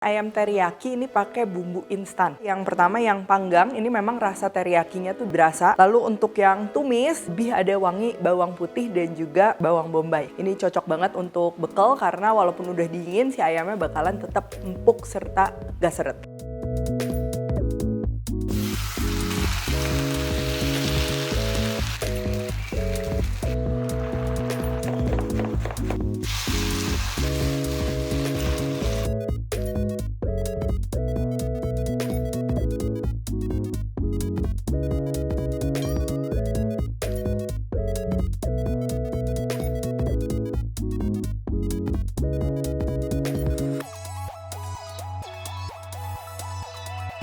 Ayam teriyaki ini pakai bumbu instan. Yang pertama yang panggang ini memang rasa teriyakinya tuh berasa. Lalu untuk yang tumis lebih ada wangi bawang putih dan juga bawang bombay. Ini cocok banget untuk bekal karena walaupun udah dingin si ayamnya bakalan tetap empuk serta gak seret.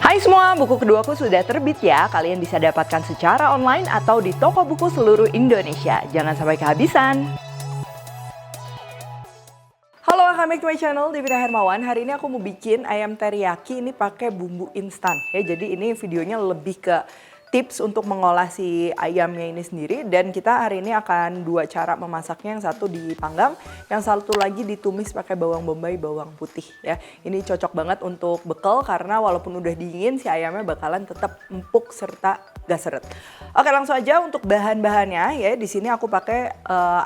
Hai semua, buku keduaku sudah terbit ya. Kalian bisa dapatkan secara online atau di toko buku seluruh Indonesia. Jangan sampai kehabisan. Halo, welcome back to my channel, Devita Hermawan. Hari ini aku mau bikin ayam teriyaki ini pakai bumbu instan. Ya, jadi ini videonya lebih ke tips untuk mengolah si ayamnya ini sendiri, dan kita hari ini akan dua cara memasaknya, yang satu dipanggang, yang satu lagi ditumis pakai bawang bombay, bawang putih ya. Ini cocok banget untuk bekal karena walaupun udah dingin si ayamnya bakalan tetap empuk serta gak seret. Oke, langsung aja untuk bahan-bahannya ya. Di sini aku pakai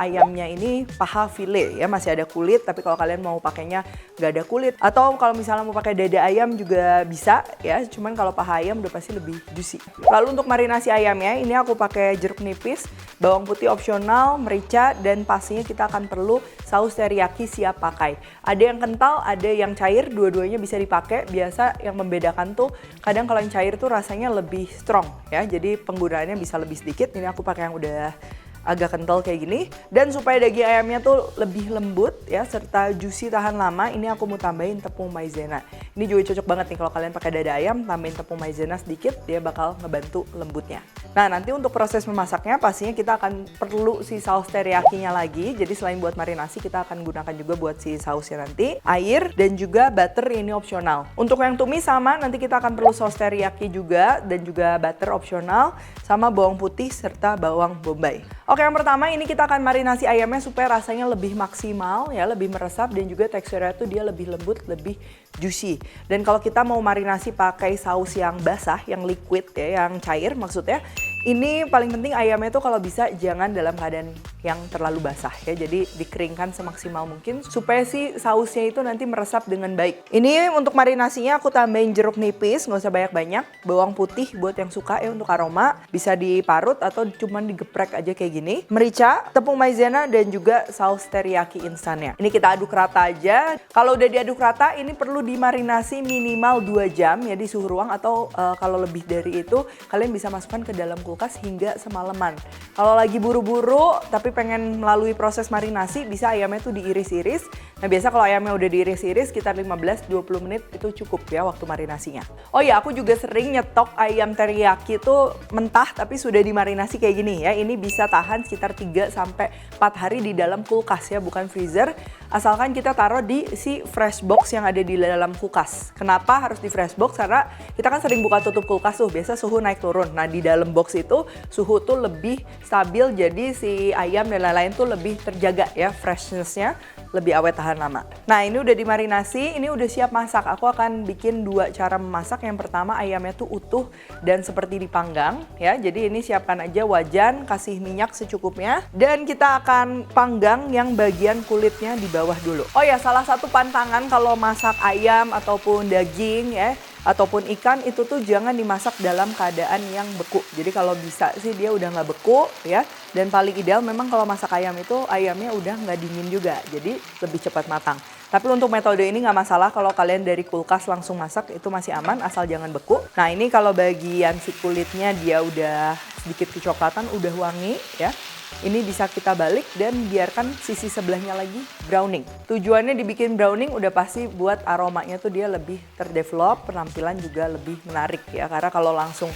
ayamnya ini paha file ya, masih ada kulit, tapi kalau kalian mau pakainya gak ada kulit atau kalau misalnya mau pakai dada ayam juga bisa ya, cuman kalau paha ayam udah pasti lebih juicy. Lalu untuk marinasi ayamnya ini aku pakai jeruk nipis, bawang putih opsional, merica, dan pastinya kita akan perlu saus teriyaki siap pakai. Ada yang kental, ada yang cair, dua-duanya bisa dipakai. Biasa yang membedakan tuh kadang kalau yang cair tuh rasanya lebih strong ya, jadi penggunaannya bisa lebih sedikit. Ini aku pakai yang udah agak kental kayak gini, dan supaya daging ayamnya tuh lebih lembut ya serta juicy tahan lama, ini aku mau tambahin tepung maizena. Ini juga cocok banget nih kalau kalian pakai dada ayam, tambahin tepung maizena sedikit, dia bakal ngebantu lembutnya. Nah, nanti untuk proses memasaknya pastinya kita akan perlu si saus teriyakinya lagi. Jadi selain buat marinasi, kita akan gunakan juga buat si sausnya nanti, air dan juga butter, ini opsional. Untuk yang tumis sama, nanti kita akan perlu saus teriyaki juga dan juga butter opsional, sama bawang putih serta bawang bombay. Oke, yang pertama ini kita akan marinasi ayamnya supaya rasanya lebih maksimal ya, lebih meresap, dan juga teksturnya tuh dia lebih lembut, lebih juicy. Dan kalau kita mau marinasi pakai saus yang basah, yang liquid ya, yang cair maksudnya, ini paling penting ayamnya tuh kalau bisa jangan dalam keadaan yang terlalu basah ya. Jadi dikeringkan semaksimal mungkin supaya si sausnya itu nanti meresap dengan baik. Ini untuk marinasinya aku tambahin jeruk nipis, nggak usah banyak-banyak. Bawang putih buat yang suka ya untuk aroma, bisa diparut atau cuman digeprek aja kayak gini. Merica, tepung maizena, dan juga saus teriyaki instannya. Ini kita aduk rata aja. Kalau udah diaduk rata, ini perlu dimarinasi minimal 2 jam ya di suhu ruang, atau kalau lebih dari itu kalian bisa masukkan ke dalam kulkas hingga semalaman. Kalau lagi buru-buru tapi pengen melalui proses marinasi, bisa ayamnya tuh diiris-iris. Nah, biasa kalau ayamnya udah diiris-iris sekitar 15-20 menit itu cukup ya waktu marinasinya. Oh ya, aku juga sering nyetok ayam teriyaki tuh mentah tapi sudah dimarinasi kayak gini ya. Ini bisa tahan sekitar 3-4 hari di dalam kulkas ya, bukan freezer. Asalkan kita taruh di si fresh box yang ada di dalam kulkas. Kenapa harus di fresh box? Karena kita kan sering buka tutup kulkas tuh, biasa suhu naik turun. Nah, di dalam box itu suhu tuh lebih stabil, jadi si ayam dan lain-lain tuh lebih terjaga ya, freshness-nya lebih awet tahan lama. Nah, ini udah dimarinasi, ini udah siap masak. Aku akan bikin 2 cara memasak. Yang pertama, ayamnya tuh utuh dan seperti dipanggang ya. Jadi ini siapkan aja wajan, kasih minyak secukupnya, dan kita akan panggang yang bagian kulitnya di bawah dulu. Oh ya, salah satu pantangan kalau masak ayam ataupun daging ya, ataupun ikan, itu tuh jangan dimasak dalam keadaan yang beku. Jadi kalau bisa sih dia udah nggak beku ya. Dan paling ideal memang kalau masak ayam itu ayamnya udah nggak dingin juga, jadi lebih cepat matang. Tapi untuk metode ini nggak masalah, kalau kalian dari kulkas langsung masak itu masih aman asal jangan beku. Nah, ini kalau bagian si kulitnya dia udah sedikit kecoklatan, udah wangi ya. Ini bisa kita balik dan biarkan sisi sebelahnya lagi browning. Tujuannya dibikin browning udah pasti buat aromanya tuh dia lebih terdevelop, penampilan juga lebih menarik ya. Karena kalau langsung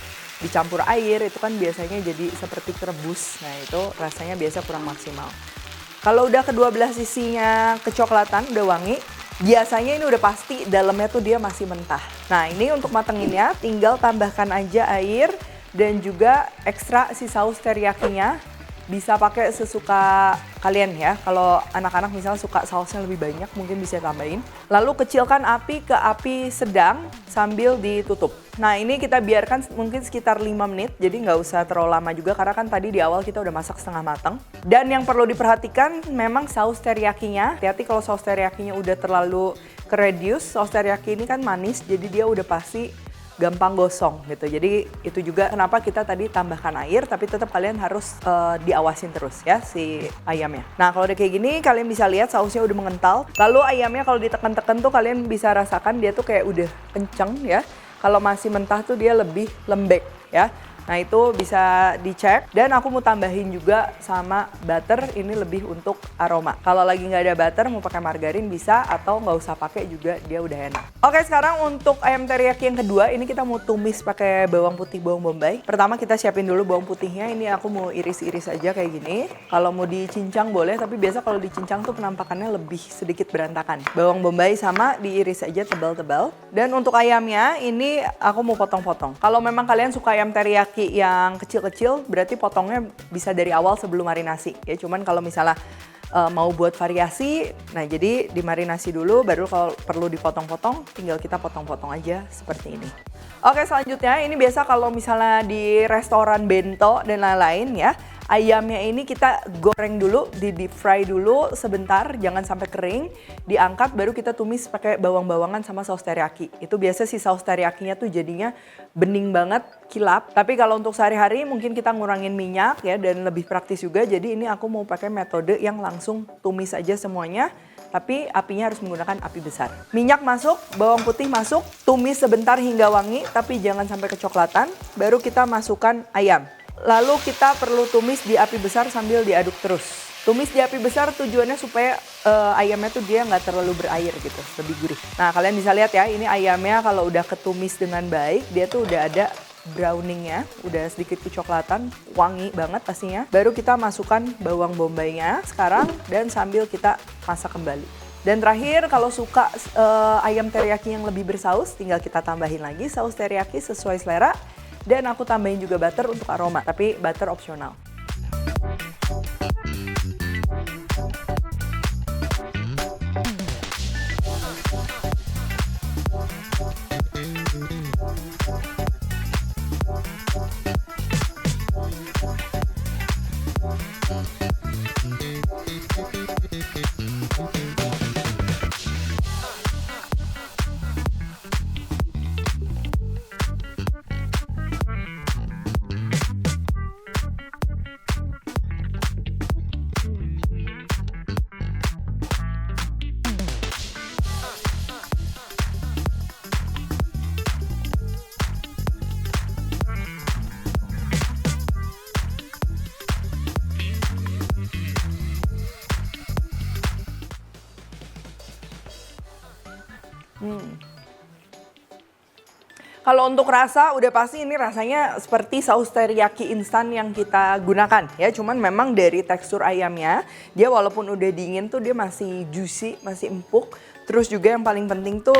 dicampur air itu kan biasanya jadi seperti kerebus. Nah, itu rasanya biasa kurang maksimal. Kalau udah kedua belah sisinya kecoklatan, udah wangi, biasanya ini udah pasti dalamnya tuh dia masih mentah. Nah, ini untuk matenginnya tinggal tambahkan aja air dan juga ekstra si saus teriyakinya. Bisa pakai sesuka kalian ya. Kalau anak-anak misalnya suka sausnya lebih banyak, mungkin bisa tambahin. Lalu kecilkan api ke api sedang sambil ditutup. Nah ini kita biarkan mungkin sekitar 5 menit, jadi nggak usah terlalu lama juga karena kan tadi di awal kita udah masak setengah matang. Dan yang perlu diperhatikan memang saus teriyakinya. Hati-hati kalau saus teriyakinya udah terlalu ke-reduce, saus teriyaki ini kan manis, jadi dia udah pasti gampang gosong gitu. Jadi itu juga kenapa kita tadi tambahkan air, tapi tetap kalian harus diawasin terus ya si ayamnya. Nah kalau udah kayak gini kalian bisa lihat sausnya udah mengental. Lalu ayamnya kalau ditekan-tekan tuh kalian bisa rasakan dia tuh kayak udah kenceng ya. Kalau masih mentah tuh dia lebih lembek ya. Nah itu bisa dicek dan aku mau tambahin juga sama butter, ini lebih untuk aroma. Kalau lagi nggak ada butter mau pakai margarin bisa atau nggak usah pakai juga dia udah enak. Oke sekarang untuk ayam teriyaki yang kedua ini kita mau tumis pakai bawang putih, bawang bombay. Pertama kita siapin dulu bawang putihnya, ini aku mau iris-iris aja kayak gini. Kalau mau dicincang boleh tapi biasa kalau dicincang tuh penampakannya lebih sedikit berantakan. Bawang bombay sama diiris aja tebal-tebal. Dan untuk ayamnya ini aku mau potong-potong. Kalau memang kalian suka ayam teriyaki yang kecil-kecil berarti potongnya bisa dari awal sebelum marinasi ya. Cuman kalau misalnya mau buat variasi, nah jadi dimarinasi dulu baru kalau perlu dipotong-potong tinggal kita potong-potong aja seperti ini. Oke selanjutnya ini biasa kalau misalnya di restoran bento dan lain-lain ya, ayamnya ini kita goreng dulu, di deep fry dulu sebentar, jangan sampai kering, diangkat baru kita tumis pakai bawang-bawangan sama saus teriyaki. Itu biasa si saus teriyakinya tuh jadinya bening banget, kilap. Tapi kalau untuk sehari-hari mungkin kita ngurangin minyak ya dan lebih praktis juga. Jadi ini aku mau pakai metode yang langsung tumis aja semuanya. Tapi apinya harus menggunakan api besar. Minyak masuk, bawang putih masuk, tumis sebentar hingga wangi, tapi jangan sampai kecoklatan. Baru kita masukkan ayam. Lalu kita perlu tumis di api besar sambil diaduk terus. Tumis di api besar tujuannya supaya ayamnya tuh dia nggak terlalu berair gitu, lebih gurih. Nah kalian bisa lihat ya, ini ayamnya kalau udah ketumis dengan baik, dia tuh udah ada browningnya, udah sedikit kecoklatan, wangi banget pastinya. Baru kita masukkan bawang bombaynya sekarang dan sambil kita masak kembali. Dan terakhir kalau suka ayam teriyaki yang lebih bersaus, tinggal kita tambahin lagi saus teriyaki sesuai selera. Dan aku tambahin juga butter untuk aroma, tapi butter opsional. Kalau untuk rasa udah pasti ini rasanya seperti saus teriyaki instan yang kita gunakan ya. Cuman memang dari tekstur ayamnya dia walaupun udah dingin tuh dia masih juicy, masih empuk. Terus juga yang paling penting tuh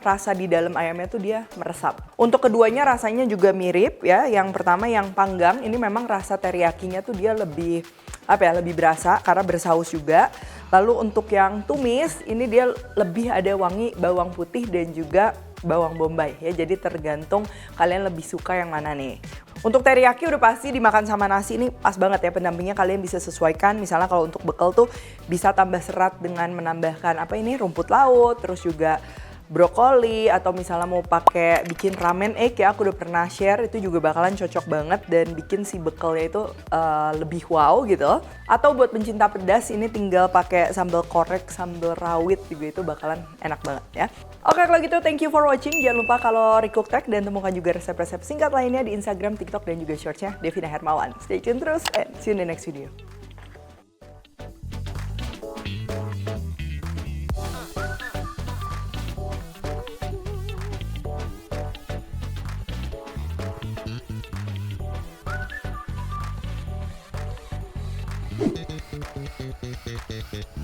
rasa di dalam ayamnya tuh dia meresap. Untuk keduanya rasanya juga mirip ya. Yang pertama yang panggang ini memang rasa teriyakinya tuh dia lebih lebih berasa karena bersaus juga. Lalu untuk yang tumis ini dia lebih ada wangi bawang putih dan juga bawang bombay ya. Jadi tergantung kalian lebih suka yang mana nih. Untuk teriyaki udah pasti dimakan sama nasi ini pas banget ya, pendampingnya kalian bisa sesuaikan. Misalnya kalau untuk bekal tuh bisa tambah serat dengan menambahkan rumput laut, terus juga brokoli, atau misalnya mau pakai bikin ramen egg ya, aku udah pernah share, itu juga bakalan cocok banget dan bikin si bekalnya itu lebih wow gitu. Atau buat pencinta pedas ini tinggal pakai sambal korek, sambal rawit juga itu bakalan enak banget ya. Oke kalau gitu thank you for watching, jangan lupa kalau Recook Tech dan temukan juga resep-resep singkat lainnya di Instagram, TikTok dan juga shortsnya Devina Hermawan. Stay tune terus and see you in the next video. Hehehe